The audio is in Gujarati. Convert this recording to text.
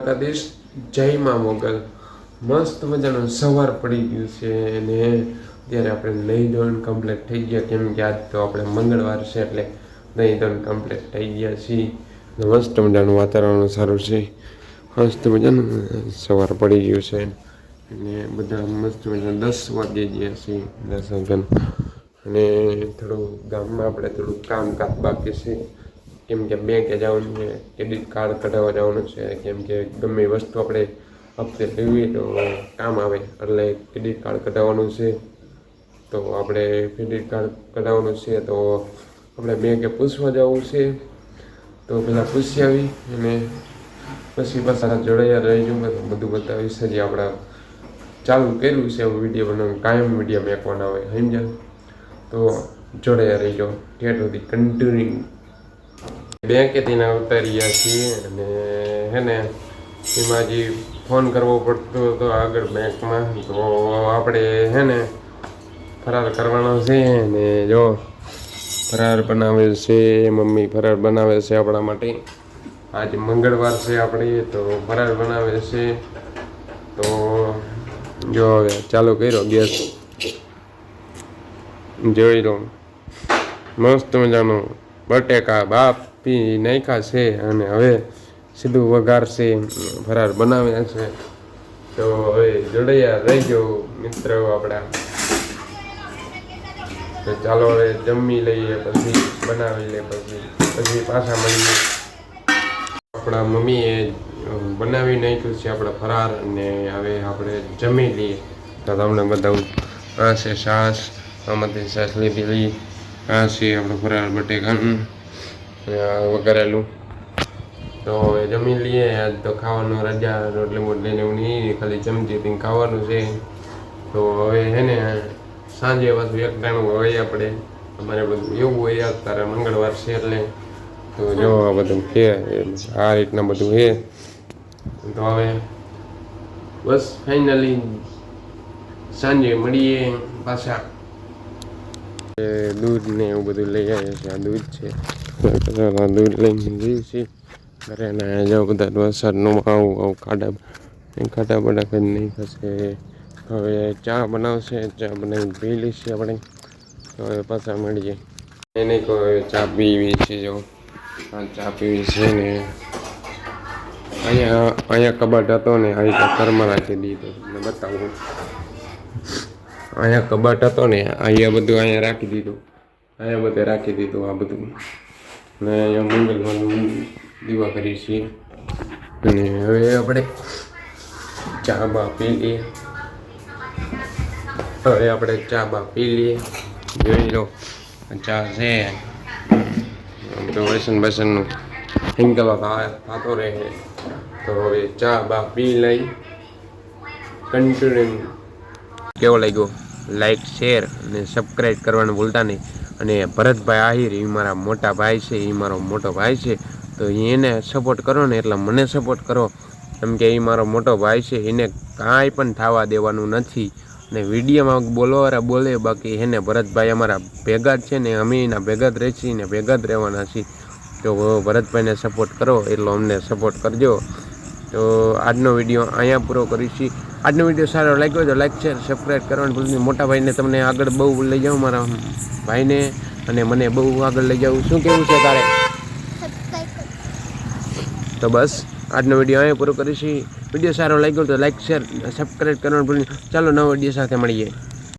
દ્વારકાધીશ જય માં મોગલ મસ્ત મજાનું સવાર પડી ગયું છે અને ત્યારે આપણે નહીં ધોરણ કમ્પ્લીટ થઈ ગયા કેમ કે આજ તો આપણે મંગળવાર છે એટલે નહીં ધોરણ કમ્પ્લીટ થઈ ગયા છીએ મસ્ત મજાનું વાતાવરણ સારું છે મસ્ત મજાનું સવાર પડી ગયું છે અને બધા મસ્ત મજાના 10 વાગે ગયા છે 10 વાગ્યાનું અને થોડું ગામમાં આપણે થોડું કામકાજ બાકી છે કેમ કે બેંકે જવાનું છે ક્રેડિટ કાર્ડ કઢાવવા જવાનું છે કેમ કે ગમે વસ્તુ આપણે હપ્તે લેવી તો કામ આવે એટલે ક્રેડિટ કાર્ડ કઢાવવાનું છે તો આપણે ક્રેડિટ કાર્ડ કઢાવવાનું છે તો આપણે બેંકે પૂછવા જવું છે તો પહેલાં પૂછી આવી અને પછી પાછા જોડાયા રહીશું બધું બતાવીશ હજી આપણે ચાલુ કર્યું છે વિડીયો બનાવવાનું કાયમ વિડીયો મેકવાના હોય સમજ્યા તો જોડાયા રહીજો ઠેઠ સુધી કન્ટિન્યુ બેંકેથી ઉતાર્યા છીએ અને હે ને એમાં જે ફોન કરવો પડતો હતો આગળ બેંકમાં તો આપણે હે ને ફરાર કરવાનો છે ને જો ફરાર બનાવે છે મમ્મી ફરાર બનાવે છે આપણા માટે આજે મંગળવાર છે આપણે તો ફરાર બનાવે છે તો જો હવે ચાલુ કર્યો ગેસ જોઈ લો મસ્ત મજાનું બટેકા બાફી નાખ્યા છે અને હવે સીધું વઘારશે ફરાર બનાવ્યા છે તો હવે જોડાયા રહીજો મિત્રો આપણા તો ચાલો હવે જમી લઈએ પછી બનાવી લે પછી પાછા મળીએ આપણા મમ્મીએ બનાવી નાખ્યું છે આપણા ફરાર અને હવે આપણે જમી લઈએ તો તમને બતાવું આ છે છાશ આમાંથી છાશ લીધી આ છે આપણું ફરાર બટેકાનું વઘારેલું તો હવે જમી લઈએ આજ તો ખાવાનું રજા રોટલી મોટલીને એવું નહીં ખાલી ચમચી ખાવાનું છે તો હવે હે ને સાંજે પાછું એક ટાણું હોય આપણે અમારે બધું એવું હોય અત્યારે મંગળવાર છે એટલે તો જો આ બધું છે આ રીતના બધું છે તો હવે બસ ફાઇનલી સાંજે મળીએ પાછા દૂધ ને એવું બધું લઈ આવ્યા છે આ દૂધ છે દૂધ લઈને જઈએ છીએ ઘરે ને જાઓ બધા વરસાદનું આવું ખાટા બડા કરી નહીં થશે હવે ચા બનાવશે ચા બનાવીને પી લઈશું આપણે તો હવે પાછા મળીએ એને કોઈ ચા પીવી છે જો આ ચા પીવી છે ને અહીંયા કબાટ હતો ને આવી રીતે ઘરમાં રાખી દીધો તમને બતાવું અહીંયા કબાટ હતો ને અહીંયા બધું અહીંયા રાખી દીધું અહીંયા બધે રાખી દીધું આ બધું ને અહીંયા મંગળવારનું દીવા કરી છીએ અને હવે આપણે ચા બા પી લઈએ હવે આપણે ચા બા પી લઈએ જોઈ લો ચા છે બધું વાસણનું હિંકવા થતો રહે તો હવે ચા બા પી લઈ કન્ટિન્યુ કેવો લાગ્યો લાઈક શેર અને સબસ્ક્રાઈબ કરવાનું ભૂલતા નહીં અને ભરતભાઈ આહિર એ મારા મોટા ભાઈ છે એ મારો મોટો ભાઈ છે તો એને સપોર્ટ કરો ને એટલે મને સપોર્ટ કરો કેમ કે એ મારો મોટો ભાઈ છે એને કાંઈ પણ થવા દેવાનું નથી ને વિડીયોમાં બોલવાવાળા બોલે બાકી એને ભરતભાઈ અમારા ભેગા જ છે ને અમે એના ભેગા જ રહીશું ને ભેગા જ રહેવાના છીએ તો ભરતભાઈને સપોર્ટ કરો એટલો અમને સપોર્ટ કરજો તો આજનો વિડીયો અહીંયા પૂરો કરીશું આજનો વિડીયો સારો લાગ્યો તો લાઈક શેર સબસ્ક્રાઈબ કરવાનું ભૂલતા મોટા ભાઈને તમને આગળ બહુ લઈ જાઉં મારા ભાઈને અને મને બહુ આગળ લઈ જાઉં શું કેવું છે તારે તો બસ આજનો વિડીયો અહીંયા પૂરો કરીશું વિડીયો સારો લાગ્યો તો લાઈક શેર સબસ્ક્રાઈબ કરવાનું ભૂલતા ચાલો નવો વિડીયો સાથે મળીએ